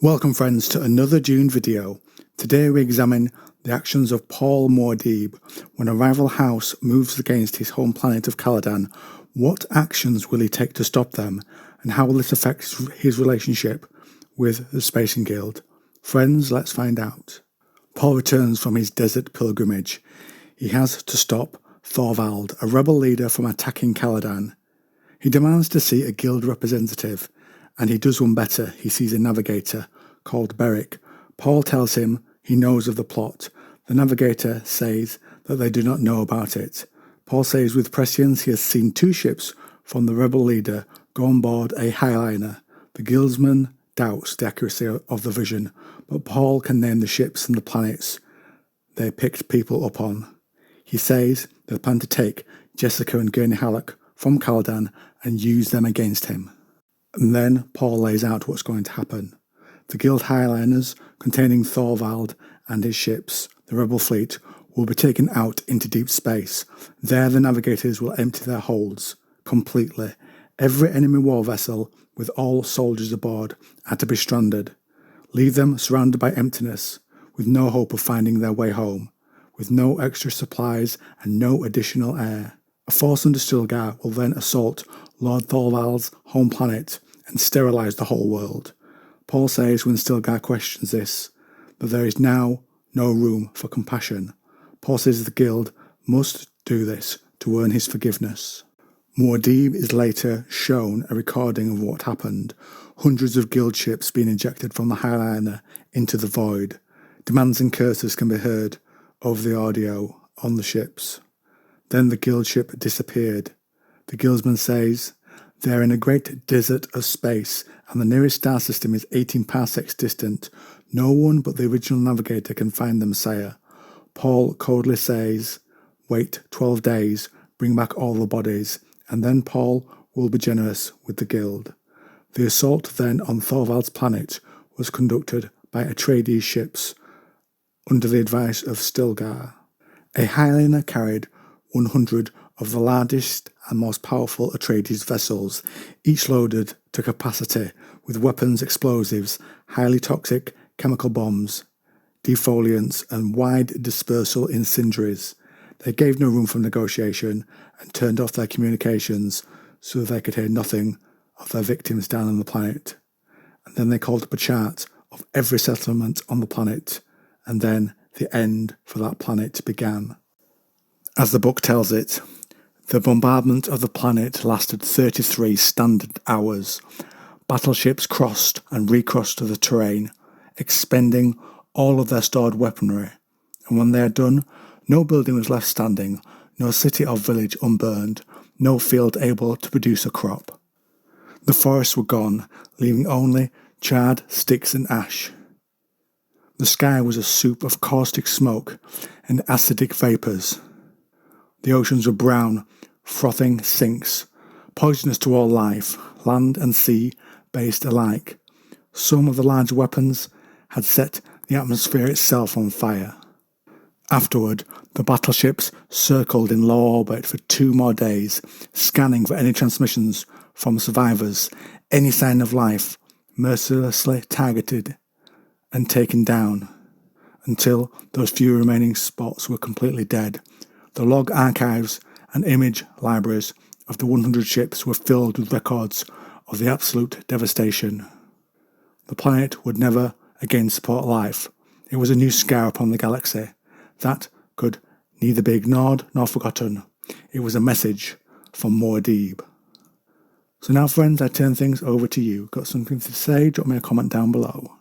Welcome friends to another Dune video. Today we examine the actions of Paul Muad'dib when a rival house moves against his home planet of Caladan. What actions will he take to stop them, and how will this affect his relationship with the Spacing Guild? Friends, let's find out. Paul returns from his desert pilgrimage. He has to stop Thorvald, a rebel leader, from attacking Caladan. He demands to see a guild representative, and he does one better. He sees a navigator called Beric. Paul tells him he knows of the plot. The navigator says that they do not know about it. Paul says with prescience he has seen two ships from the rebel leader go on board a highliner. The guildsman doubts the accuracy of the vision, but Paul can name the ships and the planets they picked people up on. He says they plan to take Jessica and Gurney Halleck from Caladan and use them against him. And then Paul lays out what's going to happen. The guild highliners containing Thorvald and his ships, the rebel fleet, will be taken out into deep space. There the navigators will empty their holds completely. Every enemy war vessel with all soldiers aboard are to be stranded. Leave them surrounded by emptiness, with no hope of finding their way home, with no extra supplies and no additional air. A force under Stilgar will then assault Lord Thorvald's home planet and sterilise the whole world. Paul says when Stilgar questions this, that there is now no room for compassion. Paul says the guild must do this to earn his forgiveness. Muad'dib is later shown a recording of what happened. Hundreds of guild ships being ejected from the highliner into the void. Demands and curses can be heard over the audio on the ships. Then the guild ship disappeared. The guildsman says, "They're in a great desert of space, and the nearest star system is 18 parsecs distant. No one but the original navigator can find them, sire." Paul coldly says, "Wait 12 days, bring back all the bodies, and then Paul will be generous with the guild." The assault then on Thorvald's planet was conducted by Atreides ships under the advice of Stilgar. A highliner carried 100 of the largest and most powerful Atreides vessels, each loaded to capacity with weapons, explosives, highly toxic chemical bombs, defoliants, and wide dispersal incendiaries. They gave no room for negotiation and turned off their communications so they could hear nothing of their victims down on the planet. And then they called up a chart of every settlement on the planet, and then the end for that planet began. As the book tells it, the bombardment of the planet lasted 33 standard hours. Battleships crossed and recrossed the terrain, expending all of their stored weaponry. And when they had done, no building was left standing, no city or village unburned, no field able to produce a crop. The forests were gone, leaving only charred sticks and ash. The sky was a soup of caustic smoke and acidic vapours. The oceans were brown, frothing sinks, poisonous to all life, land and sea based alike. Some of the large weapons had set the atmosphere itself on fire. Afterward, the battleships circled in low orbit for 2 more days, scanning for any transmissions from survivors, any sign of life, mercilessly targeted and taken down, until those few remaining spots were completely dead. The log archives and image libraries of the 100 ships were filled with records of the absolute devastation. The planet would never again support life. It was a new scar upon the galaxy that could neither be ignored nor forgotten. It was a message from Muad'dib. So now friends, I turn things over to you. Got something to say? Drop me a comment down below.